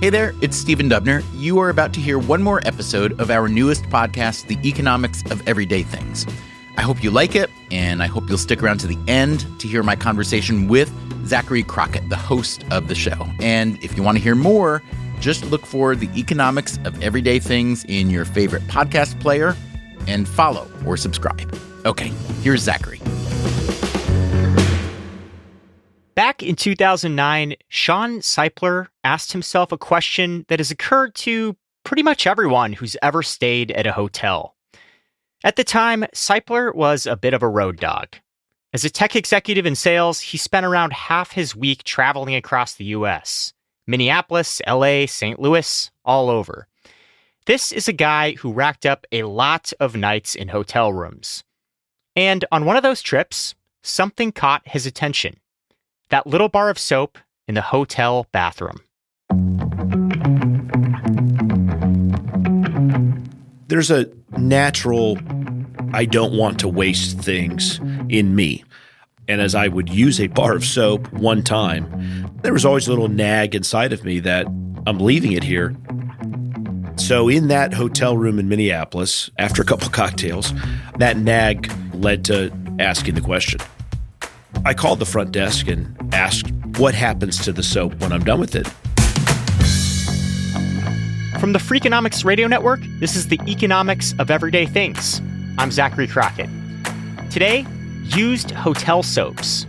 Hey there, it's Stephen Dubner. You are about to hear one more episode of our newest podcast, The Economics of Everyday Things. I hope you like it, and I hope you'll stick around to the end to hear my conversation with Zachary Crockett, the host of the show. And if you want to hear more, just look for The Economics of Everyday Things in your favorite podcast player and follow or subscribe. Okay, here's Zachary. Back in 2009, Sean Seipler asked himself a question that has occurred to pretty much everyone who's ever stayed at a hotel. At the time, Seipler was a bit of a road dog. As a tech executive in sales, he spent around half his week traveling across the U.S. Minneapolis, L.A., St. Louis, all over. This is a guy who racked up a lot of nights in hotel rooms. And on one of those trips, something caught his attention. That little bar of soap in the hotel bathroom. There's a natural, I don't want to waste things in me. And as I would use a bar of soap one time, there was always a little nag inside of me that I'm leaving it here. So in that hotel room in Minneapolis, after a couple cocktails, that nag led to asking the question. I called the front desk and asked, what happens to the soap when I'm done with it? From the Freakonomics Radio Network, this is the Economics of Everyday Things. I'm Zachary Crockett. Today, used hotel soaps.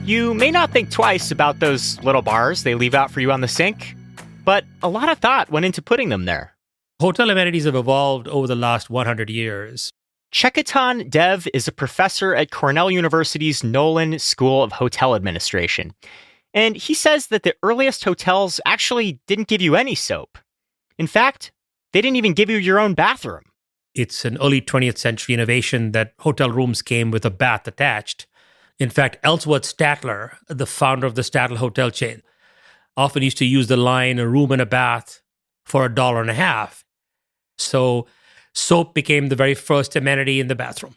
You may not think twice about those little bars they leave out for you on the sink, but a lot of thought went into putting them there. Hotel amenities have evolved over the last 100 years. Chekitan Dev is a professor at Cornell University's Nolan School of Hotel Administration. And he says that the earliest hotels actually didn't give you any soap. In fact, they didn't even give you your own bathroom. It's an early 20th century innovation that hotel rooms came with a bath attached. In fact, Ellsworth Statler, the founder of the Statler hotel chain, often used to use the line, a room and a bath for $1.50. So soap became the very first amenity in the bathroom.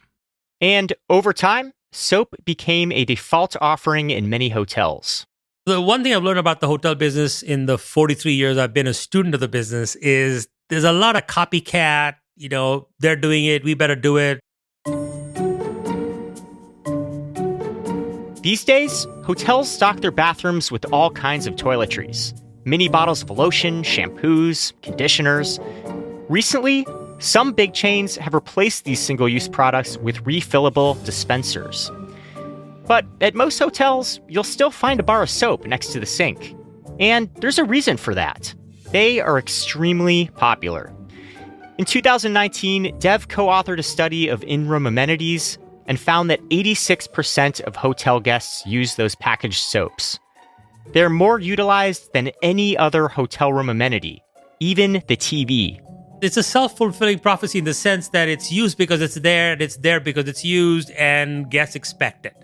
And over time, soap became a default offering in many hotels. The one thing I've learned about the hotel business in the 43 years I've been a student of the business is there's a lot of copycat, they're doing it, we better do it. These days, hotels stock their bathrooms with all kinds of toiletries. Mini bottles of lotion, shampoos, conditioners. Recently, some big chains have replaced these single-use products with refillable dispensers. But at most hotels, you'll still find a bar of soap next to the sink. And there's a reason for that. They are extremely popular. In 2019, Dev co-authored a study of in-room amenities and found that 86% of hotel guests use those packaged soaps. They're more utilized than any other hotel room amenity, even the TV. It's a self-fulfilling prophecy in the sense that it's used because it's there, and it's there because it's used, and guests expect it.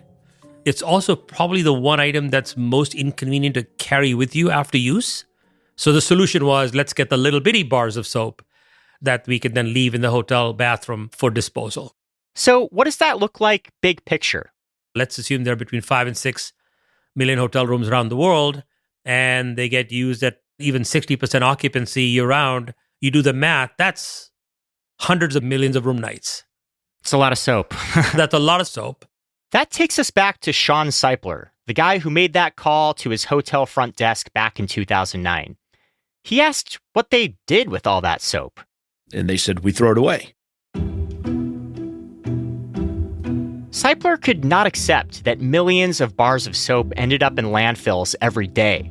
It's also probably the one item that's most inconvenient to carry with you after use. So the solution was, let's get the little bitty bars of soap that we can then leave in the hotel bathroom for disposal. So what does that look like big picture? Let's assume there are between 5 and 6 million hotel rooms around the world, and they get used at even 60% occupancy year-round. You do the math, that's hundreds of millions of room nights. It's a lot of soap. That's a lot of soap. That takes us back to Sean Seipler, the guy who made that call to his hotel front desk back in 2009. He asked what they did with all that soap. And they said, we throw it away. Seipler could not accept that millions of bars of soap ended up in landfills every day.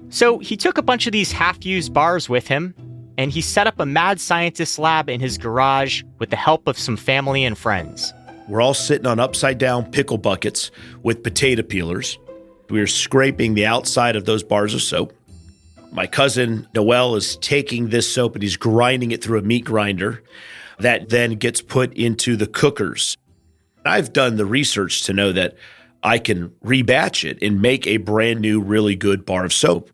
So he took a bunch of these half-used bars with him, and he set up a mad scientist lab in his garage with the help of some family and friends. We're all sitting on upside-down pickle buckets with potato peelers. We're scraping the outside of those bars of soap. My cousin Noel is taking this soap and he's grinding it through a meat grinder that then gets put into the cookers. I've done the research to know that I can rebatch it and make a brand new, really good bar of soap.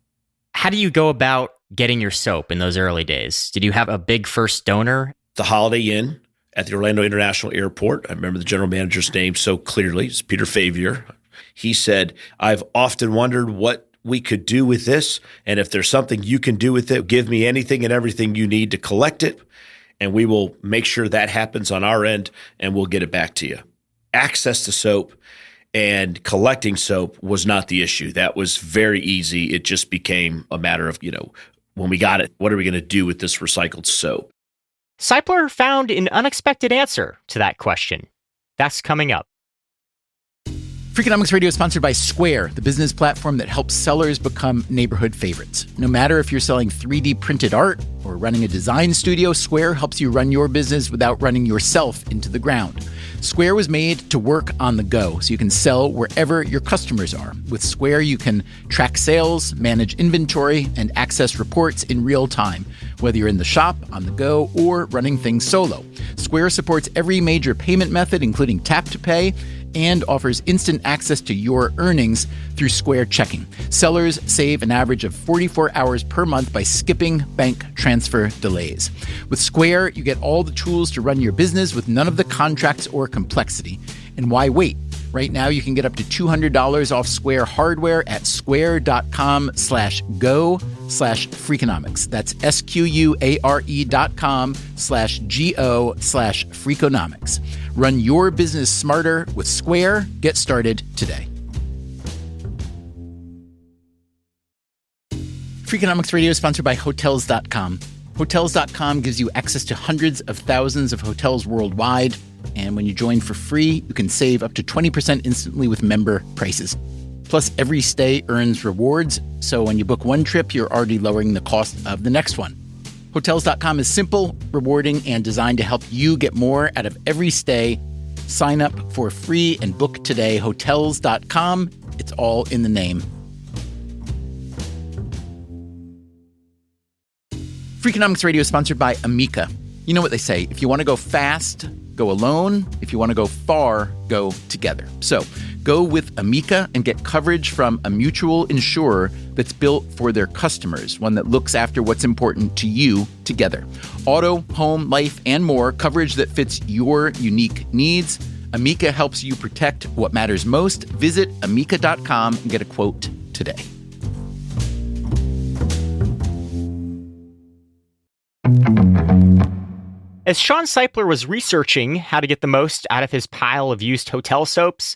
How do you go about getting your soap in those early days? Did you have a big first donor? The Holiday Inn at the Orlando International Airport. I remember the general manager's name so clearly. It's Peter Favier. He said, I've often wondered what we could do with this. And if there's something you can do with it, give me anything and everything you need to collect it. And we will make sure that happens on our end and we'll get it back to you. Access to soap and collecting soap was not the issue. That was very easy. It just became a matter of, when we got it, what are we going to do with this recycled soap? Seipler found an unexpected answer to that question. That's coming up. Freakonomics Radio is sponsored by Square, the business platform that helps sellers become neighborhood favorites. No matter if you're selling 3D printed art or running a design studio, Square helps you run your business without running yourself into the ground. Square was made to work on the go, so you can sell wherever your customers are. With Square, you can track sales, manage inventory, and access reports in real time, whether you're in the shop, on the go, or running things solo. Square supports every major payment method, including tap to pay, and offers instant access to your earnings through Square Checking. Sellers save an average of 44 hours per month by skipping bank transfer delays. With Square, you get all the tools to run your business with none of the contracts or complexity. And why wait? Right now, you can get up to $200 off Square hardware at square.com/go/Freakonomics. That's SQUARE.com/GO/Freakonomics. Run your business smarter with Square. Get started today. Freakonomics Radio is sponsored by Hotels.com. Hotels.com gives you access to hundreds of thousands of hotels worldwide. And when you join for free, you can save up to 20% instantly with member prices. Plus, every stay earns rewards, so when you book one trip, you're already lowering the cost of the next one. Hotels.com is simple, rewarding, and designed to help you get more out of every stay. Sign up for free and book today. Hotels.com. It's all in the name. Freakonomics Radio is sponsored by Amica. You know what they say, if you want to go fast, go alone. If you want to go far, go together. So go with Amica and get coverage from a mutual insurer that's built for their customers, one that looks after what's important to you together. Auto, home, life, and more, coverage that fits your unique needs. Amica helps you protect what matters most. Visit amica.com and get a quote today. As Sean Seipler was researching how to get the most out of his pile of used hotel soaps,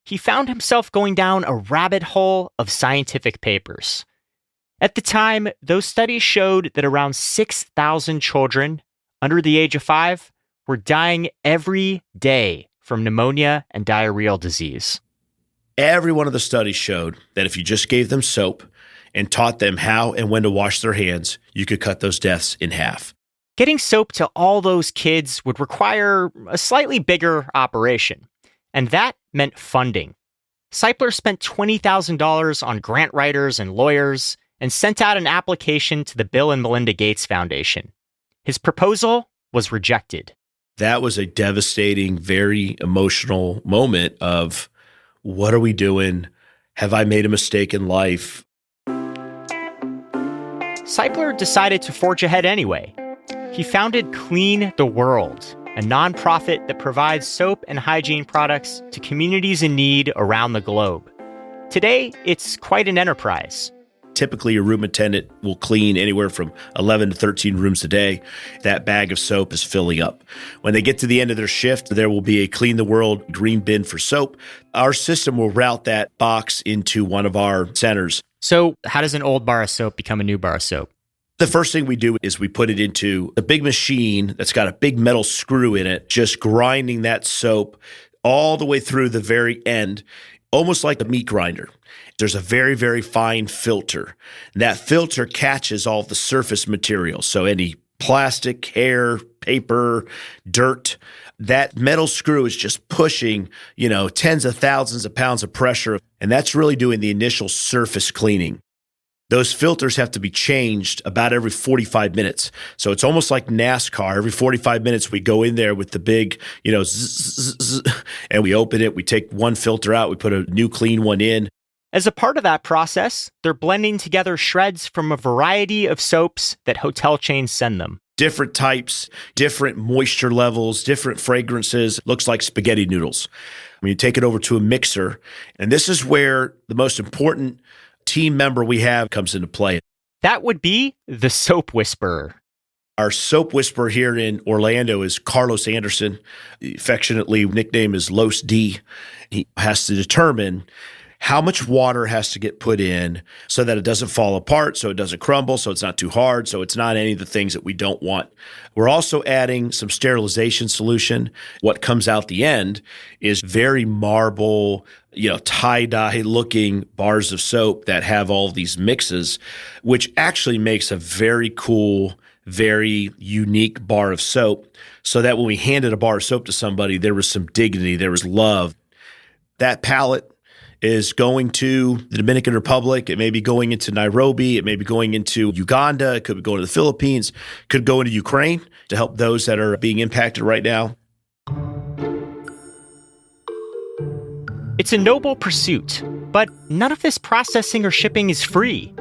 he found himself going down a rabbit hole of scientific papers. At the time, those studies showed that around 6,000 children under the age of 5 were dying every day from pneumonia and diarrheal disease. Every one of the studies showed that if you just gave them soap and taught them how and when to wash their hands, you could cut those deaths in half. Getting soap to all those kids would require a slightly bigger operation, and that meant funding. Seipler spent $20,000 on grant writers and lawyers and sent out an application to the Bill and Melinda Gates Foundation. His proposal was rejected. That was a devastating, very emotional moment of, what are we doing? Have I made a mistake in life? Seipler decided to forge ahead anyway. He founded Clean the World, a nonprofit that provides soap and hygiene products to communities in need around the globe. Today, it's quite an enterprise. Typically, a room attendant will clean anywhere from 11 to 13 rooms a day. That bag of soap is filling up. When they get to the end of their shift, there will be a Clean the World green bin for soap. Our system will route that box into one of our centers. So how does an old bar of soap become a new bar of soap? The first thing we do is we put it into a big machine that's got a big metal screw in it, just grinding that soap all the way through the very end, almost like a meat grinder. There's a very, very fine filter. That filter catches all the surface material. So any plastic, hair, paper, dirt, that metal screw is just pushing, tens of thousands of pounds of pressure. And that's really doing the initial surface cleaning. Those filters have to be changed about every 45 minutes. So it's almost like NASCAR. Every 45 minutes, we go in there with the big, zzz, and we open it. We take one filter out. We put a new clean one in. As a part of that process, they're blending together shreds from a variety of soaps that hotel chains send them. Different types, different moisture levels, different fragrances. Looks like spaghetti noodles. When you take it over to a mixer, and this is where the most important team member we have comes into play. That would be the soap whisperer. Our soap whisperer here in Orlando is Carlos Anderson. Affectionately nickname is Los D. He has to determine how much water has to get put in so that it doesn't fall apart, so it doesn't crumble, so it's not too hard, so it's not any of the things that we don't want. We're also adding some sterilization solution. What comes out the end is very marble, tie-dye looking bars of soap that have all these mixes, which actually makes a very cool, very unique bar of soap, so that when we handed a bar of soap to somebody, there was some dignity, there was love. That palette is going to the Dominican Republic. It may be going into Nairobi. It may be going into Uganda. It could be going to the Philippines. It could go into Ukraine to help those that are being impacted right now. It's a noble pursuit, but none of this processing or shipping is free.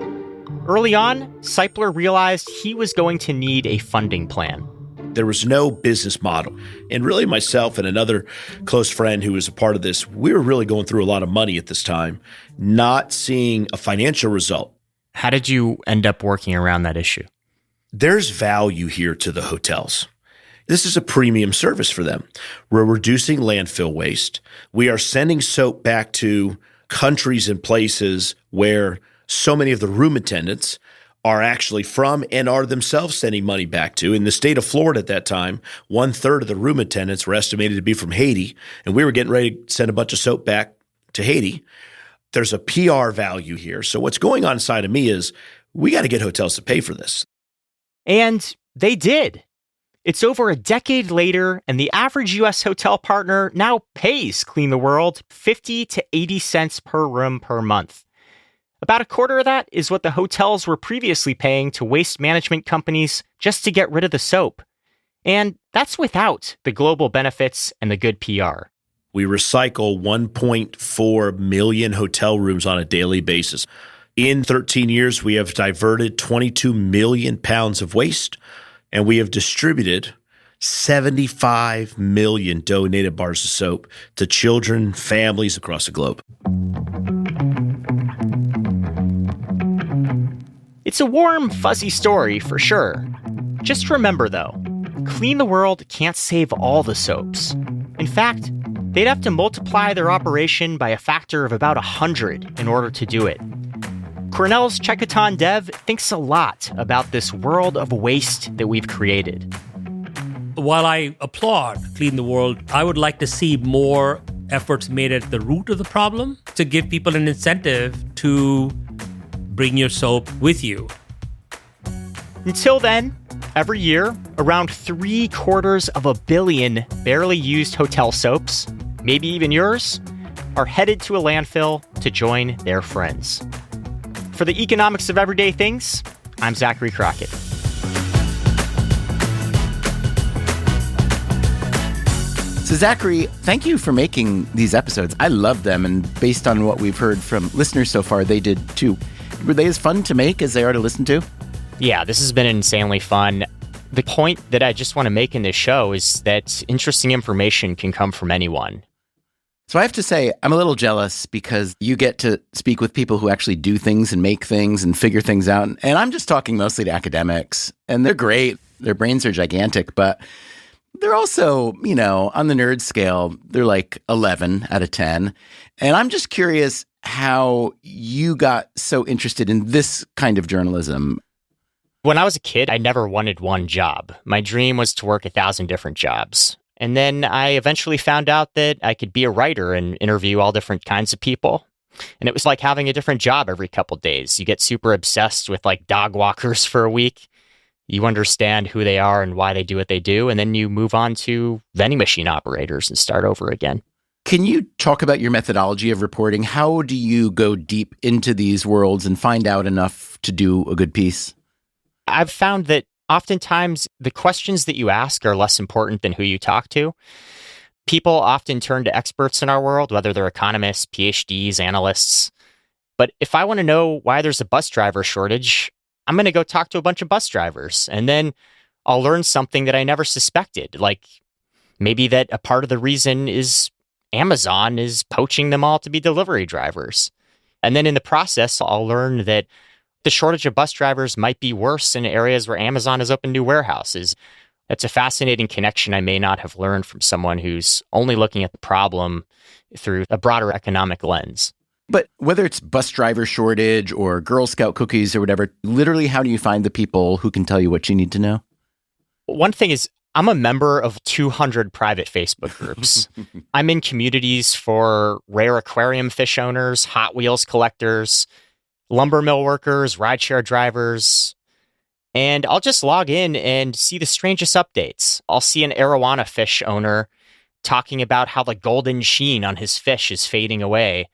Early on, Seipler realized he was going to need a funding plan. There was no business model. And really myself and another close friend who was a part of this, we were really going through a lot of money at this time, not seeing a financial result. How did you end up working around that issue? There's value here to the hotels. This is a premium service for them. We're reducing landfill waste. We are sending soap back to countries and places where so many of the room attendants are actually from and are themselves sending money back to. In the state of Florida at that time, 1/3 of the room attendants were estimated to be from Haiti, and we were getting ready to send a bunch of soap back to Haiti. There's a PR value here. So what's going on inside of me is we got to get hotels to pay for this. And they did. It's over a decade later, and the average U.S. hotel partner now pays Clean the World 50 to 80 cents per room per month. About a quarter of that is what the hotels were previously paying to waste management companies just to get rid of the soap. And that's without the global benefits and the good PR. We recycle 1.4 million hotel rooms on a daily basis. In 13 years, we have diverted 22 million pounds of waste, and we have distributed 75 million donated bars of soap to children, families across the globe. It's a warm, fuzzy story for sure. Just remember, though, Clean the World can't save all the soaps. In fact, they'd have to multiply their operation by a factor of about 100 in order to do it. Cornell's Chekaton Dev thinks a lot about this world of waste that we've created. While I applaud Clean the World, I would like to see more efforts made at the root of the problem to give people an incentive to bring your soap with you. Until then, every year, around 750 million barely used hotel soaps, maybe even yours, are headed to a landfill to join their friends. For the economics of everyday things, I'm Zachary Crockett. So Zachary, thank you for making these episodes. I love them, and based on what we've heard from listeners so far, they did too. Were they as fun to make as they are to listen to? Yeah, this has been insanely fun. The point that I just want to make in this show is that interesting information can come from anyone. So I have to say, I'm a little jealous because you get to speak with people who actually do things and make things and figure things out. And I'm just talking mostly to academics, and they're great. Their brains are gigantic, but they're also, on the nerd scale, they're like 11 out of 10. And I'm just curious how you got so interested in this kind of journalism. When I was a kid, I never wanted one job. My dream was to work 1,000 different jobs. And then I eventually found out that I could be a writer and interview all different kinds of people. And it was like having a different job every couple days. You get super obsessed with like dog walkers for a week. You understand who they are and why they do what they do. And then you move on to vending machine operators and start over again. Can you talk about your methodology of reporting? How do you go deep into these worlds and find out enough to do a good piece? I've found that oftentimes the questions that you ask are less important than who you talk to. People often turn to experts in our world, whether they're economists, PhDs, analysts. But if I want to know why there's a bus driver shortage, I'm going to go talk to a bunch of bus drivers. And then I'll learn something that I never suspected, like maybe that a part of the reason is Amazon is poaching them all to be delivery drivers. And then in the process, I'll learn that the shortage of bus drivers might be worse in areas where Amazon has opened new warehouses. That's a fascinating connection I may not have learned from someone who's only looking at the problem through a broader economic lens. But whether it's bus driver shortage or Girl Scout cookies or whatever, literally, how do you find the people who can tell you what you need to know? One thing is, I'm a member of 200 private Facebook groups. I'm in communities for rare aquarium fish owners, Hot Wheels collectors, lumber mill workers, rideshare drivers. And I'll just log in and see the strangest updates. I'll see an arowana fish owner talking about how the golden sheen on his fish is fading away.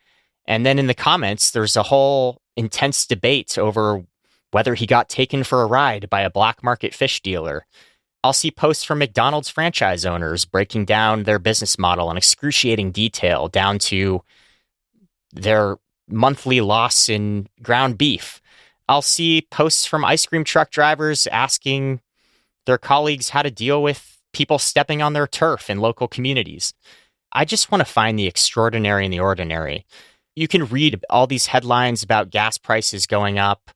And then in the comments, there's a whole intense debate over whether he got taken for a ride by a black market fish dealer. I'll see posts from McDonald's franchise owners breaking down their business model in excruciating detail down to their monthly loss in ground beef. I'll see posts from ice cream truck drivers asking their colleagues how to deal with people stepping on their turf in local communities. I just want to find the extraordinary in the ordinary. You can read all these headlines about gas prices going up,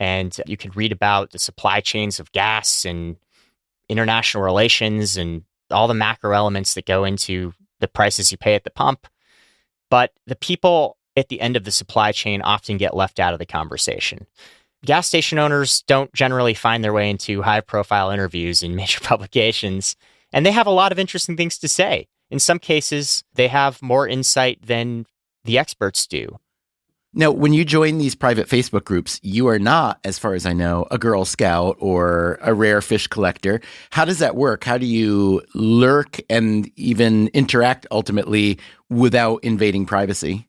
and you can read about the supply chains of gas and international relations and all the macro elements that go into the prices you pay at the pump. But the people at the end of the supply chain often get left out of the conversation. Gas station owners don't generally find their way into high-profile interviews in major publications, and they have a lot of interesting things to say. In some cases, they have more insight than the experts do. Now, when you join these private Facebook groups, you are not, as far as I know, a Girl Scout or a rare fish collector. How does that work? How do you lurk and even interact ultimately without invading privacy?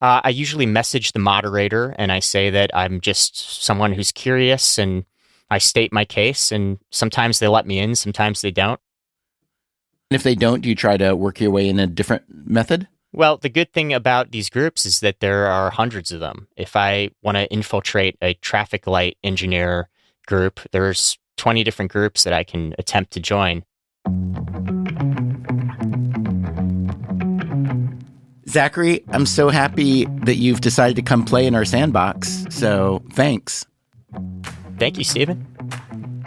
I usually message the moderator and I say that I'm just someone who's curious, and I state my case, and sometimes they let me in, sometimes they don't. And if they don't, do you try to work your way in a different method? Well, the good thing about these groups is that there are hundreds of them. If I want to infiltrate a traffic light engineer group, there's 20 different groups that I can attempt to join. Zachary, I'm so happy that you've decided to come play in our sandbox. So thanks. Thank you, Stephen.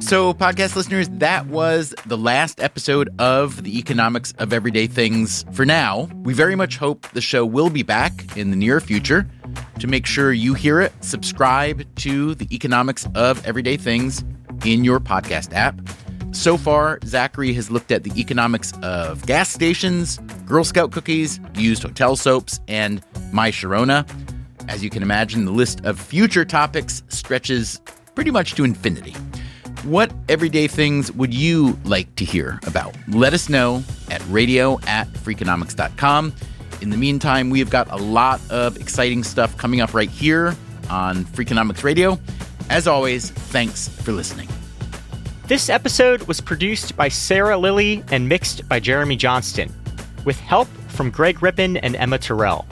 So, podcast listeners, that was the last episode of The Economics of Everyday Things for now. We very much hope the show will be back in the near future. To make sure you hear it, subscribe to The Economics of Everyday Things in your podcast app. So far, Zachary has looked at the economics of gas stations, Girl Scout cookies, used hotel soaps, and My Sharona. As you can imagine, the list of future topics stretches pretty much to infinity. What everyday things would you like to hear about? Let us know at radio@freakonomics.com. In the meantime, we have got a lot of exciting stuff coming up right here on Freakonomics Radio. As always, thanks for listening. This episode was produced by Sarah Lilly and mixed by Jeremy Johnston, with help from Greg Rippin and Emma Terrell.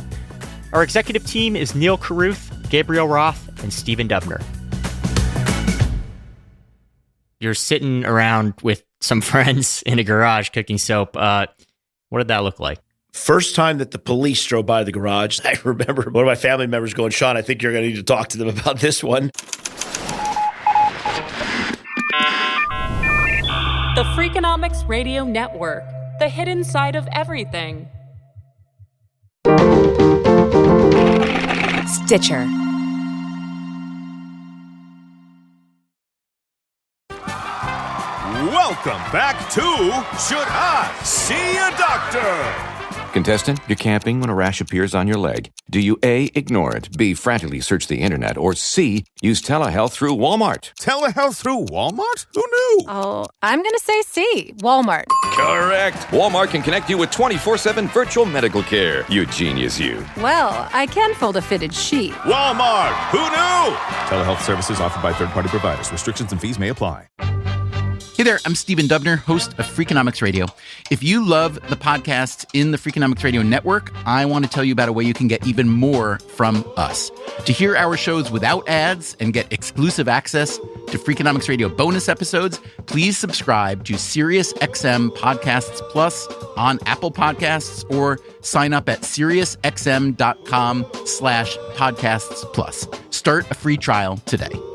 Our executive team is Neil Carruth, Gabriel Roth, and Stephen Dubner. You're sitting around with some friends in a garage cooking soap. What did that look like? First time that the police drove by the garage, I remember one of my family members going, "Sean, I think you're going to need to talk to them about this one." The Freakonomics Radio Network, the hidden side of everything. Stitcher. Welcome back to Should I See a Doctor? Contestant, you're camping when a rash appears on your leg. Do you A, ignore it, B, frantically search the internet, or C, use telehealth through Walmart? Telehealth through Walmart? Who knew? Oh, I'm going to say C, Walmart. Correct. Walmart can connect you with 24/7 virtual medical care. You genius, you. Well, I can fold a fitted sheet. Walmart. Who knew? Telehealth services offered by third-party providers. Restrictions and fees may apply. Hey there, I'm Stephen Dubner, host of Freakonomics Radio. If you love the podcasts in the Freakonomics Radio network, I want to tell you about a way you can get even more from us. To hear our shows without ads and get exclusive access to Freakonomics Radio bonus episodes, please subscribe to SiriusXM Podcasts Plus on Apple Podcasts or sign up at SiriusXM.com/podcasts plus. Start a free trial today.